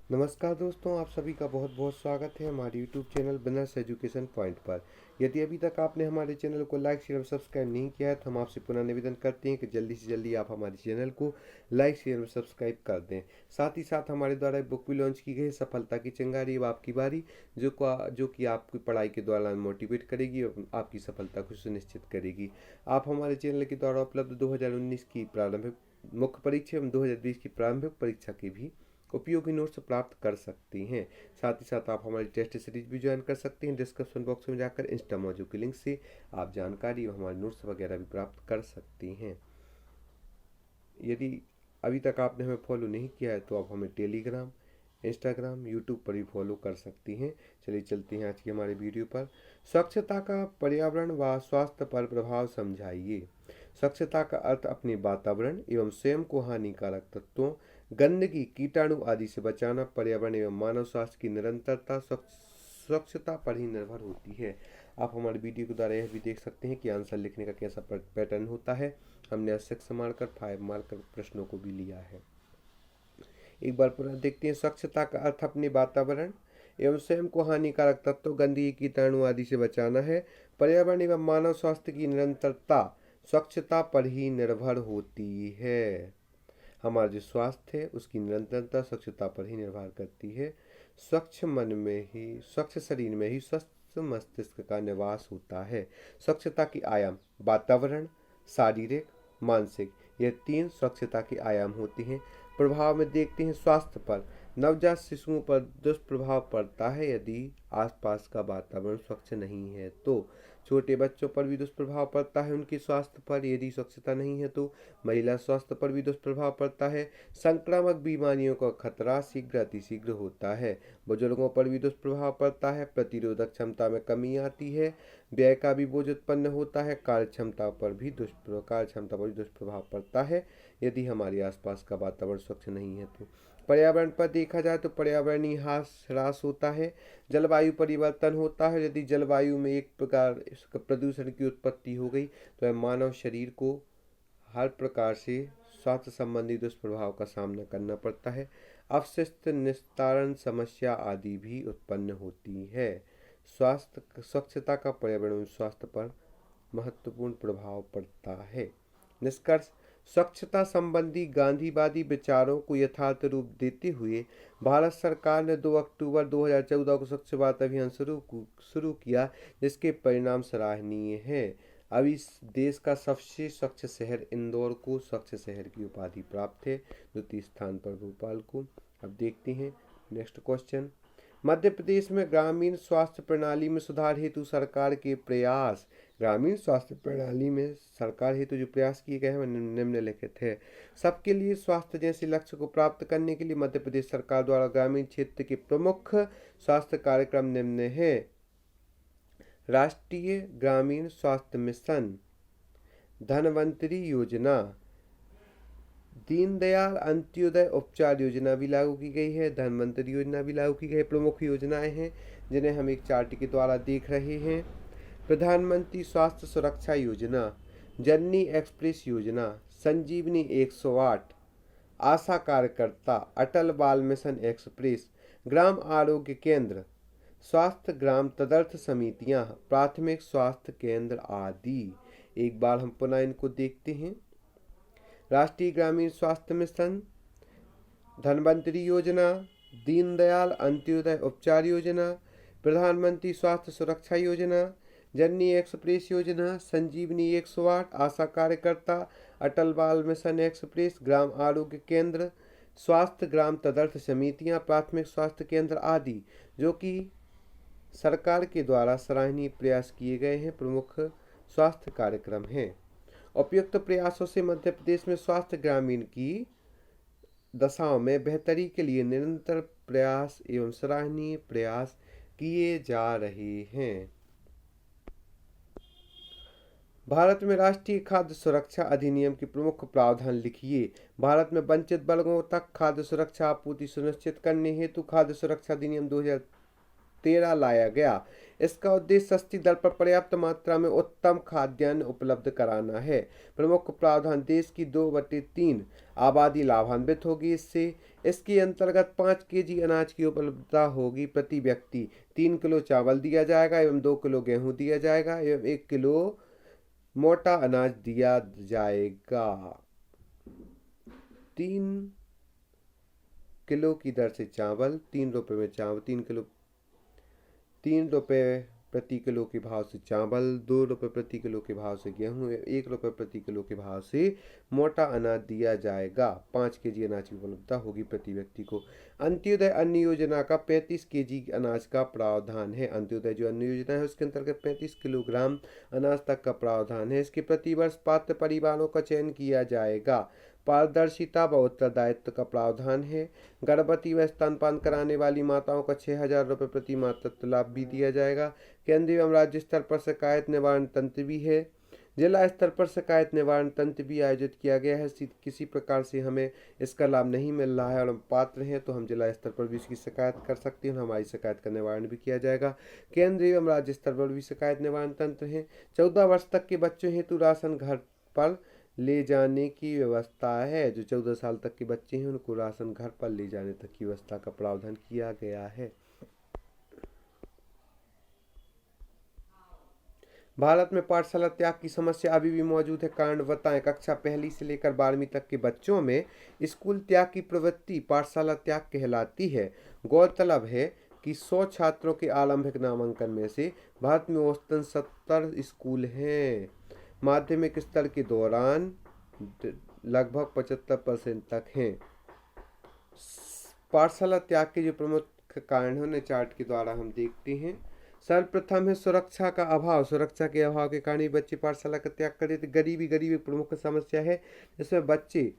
नमस्कार दोस्तों, आप सभी का बहुत बहुत स्वागत है हमारे YouTube channel business education point पर। यदि अभी तक आपने हमारे चैनल को लाइक शेयर और सब्सक्राइब नहीं किया है तो हम आपसे पुनः निवेदन करते हैं कि जल्दी से जल्दी आप हमारे चैनल को लाइक शेयर और सब्सक्राइब कर दें। साथ ही साथ हमारे द्वारा एक बुक भी लॉन्च की गई है, सफलता की चिंगारी अब आपकी बारी, जो कि आपकी पढ़ाई के दौरान मोटिवेट करेगी और आपकी सफलता को सुनिश्चित करेगी। आप हमारे चैनल के द्वारा उपलब्ध 2019 की प्रारंभिक मुख्य परीक्षा एवं 2020 की प्रारंभिक परीक्षा की भी उपयोगी नोट्स प्राप्त कर सकती हैं। साथ ही साथ आप हमारी टेस्ट सीरीज भी ज्वाइन कर सकते हैं। डिस्क्रिप्शन बॉक्स में जाकर इंस्टा मौजू के लिंक से आप जानकारी और हमारे नोट्स वगैरह भी प्राप्त कर सकती हैं। यदि अभी तक आपने हमें फॉलो नहीं किया है तो आप हमें टेलीग्राम, इंस्टाग्राम, यूट्यूब पर भी फॉलो कर सकती हैं। चलिए चलते हैं आज की हमारे वीडियो पर। स्वच्छता का पर्यावरण व स्वास्थ्य पर प्रभाव समझाइए। स्वच्छता का अर्थ अपने वातावरण एवं स्वयं को हानिकारक तत्वों, गंदगी, कीटाणु आदि से बचाना, पर्यावरण एवं मानव स्वास्थ्य की निरंतरता स्वच्छता पर ही निर्भर होती है। आप हमारे वीडियो के द्वारा यह भी देख सकते हैं कि आंसर लिखने का कैसा पैटर्न होता है। हमने 6 मार्कर 5 मार्कर प्रश्नों को भी लिया है। एक बार पुनः देखते हैं। स्वच्छता का अर्थ अपने वातावरण एवं स्वयं को हानिकारक तत्वों, गंदगी, कीटाणु आदि से बचाना है। पर्यावरण एवं मानव स्वास्थ्य की निरंतरता स्वच्छता पर ही निर्भर होती है। हमारा जो स्वास्थ्य है उसकी निरंतरता स्वच्छता पर ही निर्भर करती है। स्वच्छ मन में ही, स्वच्छ शरीर में ही स्वस्थ मस्तिष्क का निवास होता है। स्वच्छता की आयाम वातावरण, शारीरिक, मानसिक, ये 3 स्वच्छता के आयाम होते हैं। प्रभाव में देखते हैं। स्वास्थ्य पर नवजात शिशुओं पर दुष्प्रभाव पड़ता है यदि आसपास का वातावरण स्वच्छ नहीं है तो। छोटे बच्चों पर भी दुष्प्रभाव पड़ता है उनके स्वास्थ्य पर यदि स्वच्छता नहीं है तो। महिला स्वास्थ्य पर भी दुष्प्रभाव पड़ता है। संक्रामक बीमारियों का खतरा शीघ्र अतिशीघ्र होता है। बुजुर्गों पर भी दुष्प्रभाव पड़ता है। प्रतिरोधक क्षमता में कमी आती है। व्यय का भी बोझ उत्पन्न होता है। कार्यक्षमता पर भी दुष्प्रभाव पड़ता है यदि हमारे आसपास का वातावरण स्वच्छ नहीं है तो। पर्यावरण पर देखा जाए तो पर्यावरणीय ह्रास होता है। जलवायु परिवर्तन होता है। यदि जलवायु में एक प्रकार प्रदूषण की उत्पत्ति हो गई तो यह मानव शरीर को हर प्रकार से स्वास्थ्य संबंधी दुष्प्रभाव का सामना करना पड़ता है। अपशिष्ट निस्तारण समस्या आदि भी उत्पन्न होती है। स्वच्छता का पर्यावरण स्वास्थ्य पर महत्वपूर्ण प्रभाव पड़ता है। निष्कर्ष। स्वच्छता संबंधी गांधीवादी विचारों को यथार्थ रूप देते हुए भारत सरकार ने 2 अक्टूबर 2014 को स्वच्छ भारत अभियान शुरू किया, जिसके परिणाम सराहनीय हैं। अब इस देश का सबसे स्वच्छ शहर इंदौर को स्वच्छ शहर की उपाधि प्राप्त है, द्वितीय स्थान पर भोपाल को। अब देखते हैं नेक्स्ट क्वेश्चन। मध्य प्रदेश में ग्रामीण स्वास्थ्य प्रणाली में सुधार हेतु सरकार के प्रयास। ग्रामीण स्वास्थ्य प्रणाली में सरकार हेतु जो प्रयास किए गए हैं निम्नलिखित है। सबके लिए स्वास्थ्य जैसे लक्ष्य को प्राप्त करने के लिए मध्य प्रदेश सरकार द्वारा ग्रामीण क्षेत्र के प्रमुख स्वास्थ्य कार्यक्रम निम्न है। राष्ट्रीय ग्रामीण स्वास्थ्य मिशन, धनवंतरी योजना, दीनदयाल अंत्योदय उपचार योजना भी लागू की गई है। धनवंतरी योजना भी लागू की गई है। प्रमुख योजनाएं हैं जिन्हें हम एक चार्ट के द्वारा देख रहे हैं। प्रधानमंत्री स्वास्थ्य सुरक्षा योजना, जननी एक्सप्रेस योजना, संजीवनी 108, आशा कार्यकर्ता, अटल बाल मिशन एक्सप्रेस, ग्राम आरोग्य केंद्र, स्वास्थ्य ग्राम तदर्थ समितियां, प्राथमिक स्वास्थ्य केंद्र आदि। एक बार हम पुनः इनको देखते हैं। राष्ट्रीय ग्रामीण स्वास्थ्य मिशन, धनवंतरी योजना, दीनदयाल अंत्योदय उपचार योजना, प्रधानमंत्री स्वास्थ्य सुरक्षा योजना, जननी एक्सप्रेस योजना, संजीवनी 108, आशा कार्यकर्ता, अटल बाल मिशन एक्सप्रेस, ग्राम आरोग्य केंद्र, स्वास्थ्य ग्राम तदर्थ समितियां, प्राथमिक स्वास्थ्य केंद्र आदि, जो कि सरकार के द्वारा सराहनीय प्रयास किए गए हैं, प्रमुख स्वास्थ्य कार्यक्रम हैं। उपयुक्त प्रयासों से मध्य प्रदेश में स्वास्थ्य ग्रामीण की दशाओं में बेहतरी के लिए निरंतर प्रयास एवं सराहनीय प्रयास किए जा रहे हैं। भारत में राष्ट्रीय खाद्य सुरक्षा अधिनियम के प्रमुख प्रावधान लिखिए। भारत में वंचित वर्गों तक खाद्य सुरक्षा आपूर्ति सुनिश्चित करने हेतु खाद्य सुरक्षा अधिनियम 13 लाया गया। इसका उद्देश्य सस्ती दर पर पर्याप्त मात्रा में उत्तम खाद्यान्न उपलब्ध कराना है। प्रमुख प्रावधान: देश की 2/3 आबादी लाभान्वित होगी इससे। इसके अंतर्गत 5 केजी अनाज की उपलब्धता होगी प्रति व्यक्ति। 3 किलो चावल दिया जाएगा एवं 2 किलो गेहूं दिया जाएगा एवं 1 किलो मोटा अनाज दिया जाएगा। 3 किलो की दर से चावल, 3 रुपये में चावल, 3 रुपये प्रति किलो के भाव से चावल, 2 रुपये प्रति किलो के भाव से गेहूं, 1 रुपये प्रति किलो के भाव से मोटा अनाज दिया जाएगा। 5 केजी अनाज की उपलब्धता होगी प्रति व्यक्ति को। अंत्योदय अन्न योजना का 35 केजी अनाज का प्रावधान है। अंत्योदय जो अन्न योजना है उसके अंतर्गत 35 किलोग्राम अनाज तक का प्रावधान है। इसके प्रतिवर्ष पात्र परिवारों का चयन किया जाएगा। पारदर्शिता व उत्तरदायित्व का प्रावधान है। गर्भवती व स्तनपान कराने वाली माताओं को 6,000 रुपये प्रति मातृत्व लाभ भी दिया जाएगा। केंद्रीय एवं राज्य स्तर पर शिकायत निवारण तंत्र भी है। जिला स्तर पर शिकायत निवारण तंत्र भी आयोजित किया गया है। किसी प्रकार से हमें इसका लाभ नहीं मिल रहा है और हम पात्र हैं तो हम जिला स्तर पर भी इसकी शिकायत कर सकते हैं। हमारी शिकायत का निवारण भी किया जाएगा। केंद्रीय एवं राज्य स्तर पर भी शिकायत निवारण तंत्र है। 14 वर्ष तक के बच्चों हेतु राशन घर पर ले जाने की व्यवस्था है। जो 14 साल तक के बच्चे हैं उनको राशन घर पर ले जाने तक की व्यवस्था का प्रावधान किया गया है। भारत में पाठशाला त्याग की समस्या अभी भी मौजूद है। कारण बताएं। कक्षा 1 से लेकर 12वीं तक के बच्चों में स्कूल त्याग की प्रवृत्ति पाठशाला त्याग कहलाती है। गौरतलब है कि 100 छात्रों के आरंभिक नामांकन में से भारत में औसतन 70 स्कूल हैं। माध्यमिक स्तर के दौरान लगभग 75% तक हैं। पाठशाला त्याग के जो प्रमुख कारण है उन्हें चार्ट के द्वारा हम देखते हैं। सर्वप्रथम है सुरक्षा का अभाव। सुरक्षा के अभाव के कारण बच्चे पाठशाला का त्याग कर देते। गरीबी एक प्रमुख समस्या है। इसमें बच्चे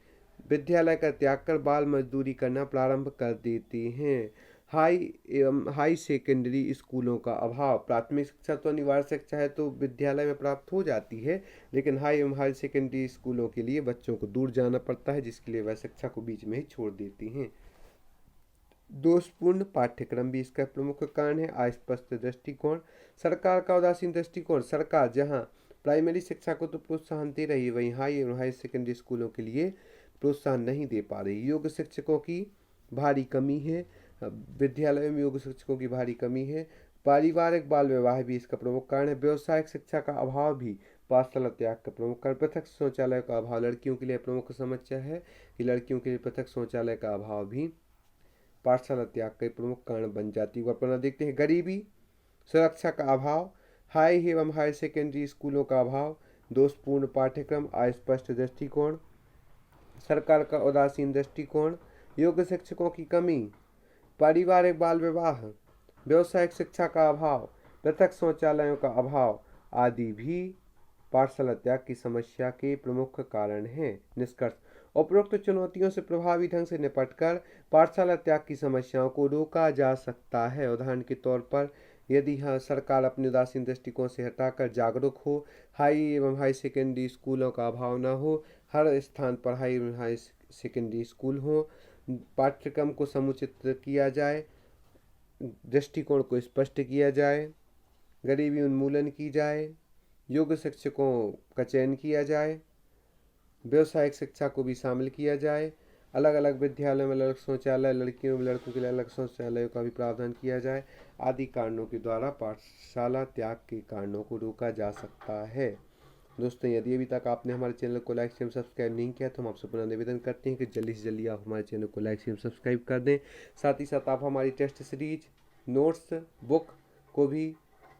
विद्यालय का त्याग कर बाल मजदूरी करना प्रारंभ कर देते हैं। हाई सेकेंडरी स्कूलों का अभाव। प्राथमिक शिक्षा तो अनिवार्य शिक्षा है तो विद्यालय में प्राप्त हो जाती है, लेकिन हाई सेकेंडरी स्कूलों के लिए बच्चों को दूर जाना पड़ता है, जिसके लिए वह शिक्षा को बीच में ही छोड़ देती हैं। दोषपूर्ण पाठ्यक्रम भी इसका प्रमुख कारण है। अस्पष्ट दृष्टिकोण। सरकार का उदासीन दृष्टिकोण। सरकार जहां प्राइमरी शिक्षा को तो प्रोत्साहन दे रही है, वहीं हाई सेकेंडरी स्कूलों के लिए प्रोत्साहन नहीं दे पा रही। योग्य शिक्षकों की भारी कमी है। विद्यालयों में योग्य शिक्षकों की भारी कमी है। पारिवारिक बाल विवाह भी इसका प्रमुख कारण है। व्यावसायिक शिक्षा का अभाव भी पाठशाला त्याग का प्रमुख कारण। पृथक शौचालय का अभाव लड़कियों के लिए प्रमुख समस्या है कि लड़कियों के लिए पृथक शौचालय का अभाव भी पाठशाला त्याग का प्रमुख कारण बन जाती है। वर्तमान देखते हैं। गरीबी, सुरक्षा का अभाव, हाई एवं हाई सेकेंडरी स्कूलों का अभाव, दोषपूर्ण पाठ्यक्रम, अस्पष्ट दृष्टिकोण, सरकार का उदासीन दृष्टिकोण, योग्य शिक्षकों की कमी, पारिवारिक बाल विवाह, व्यावसायिक शिक्षा का अभाव, पृथक शौचालयों का अभाव आदि भी पाठशाला त्याग की समस्या के प्रमुख कारण हैं। निष्कर्ष: उपरोक्त चुनौतियों से प्रभावी ढंग से निपटकर पाठशाला त्याग की समस्याओं को रोका जा सकता है। उदाहरण के तौर पर यदि सरकार अपने उदासीन दृष्टिकोण से हटाकर जागरूक हो, हाई एवं हाई सेकेंडरी स्कूलों का अभाव न हो, हर स्थान पर हाई एवं हाई सेकेंडरी स्कूल हो, पाठ्यक्रम को समुचित किया जाए, दृष्टिकोण को स्पष्ट किया जाए, गरीबी उन्मूलन की जाए, योग्य शिक्षकों का चयन किया जाए, व्यावसायिक शिक्षा को भी शामिल किया जाए, अलग अलग विद्यालयों में अलग शौचालय, लड़कियों में लड़कों के लिए अलग शौचालयों का भी प्रावधान किया जाए, आदि कारणों के द्वारा पाठशाला त्याग के कारणों को रोका जा सकता है। दोस्तों, यदि अभी तक आपने हमारे चैनल को लाइक शेयर सब्सक्राइब नहीं किया तो हम आपसे पुनः निवेदन करते हैं कि जल्दी से जल्दी आप हमारे चैनल को लाइक शेयर सब्सक्राइब कर दें। साथ ही साथ आप हमारी टेस्ट सीरीज, नोट्स, बुक को भी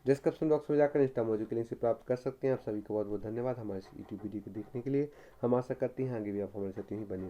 डिस्क्रिप्शन बॉक्स में जाकर इंस्टा मौजूद के लिंक से प्राप्त कर सकते हैं। आप सभी को बहुत बहुत धन्यवाद हमारे यूट्यूब वीडियो को देखने के लिए। हम आशा करते हैं आगे भी आप हमारे साथ ही बने रहें।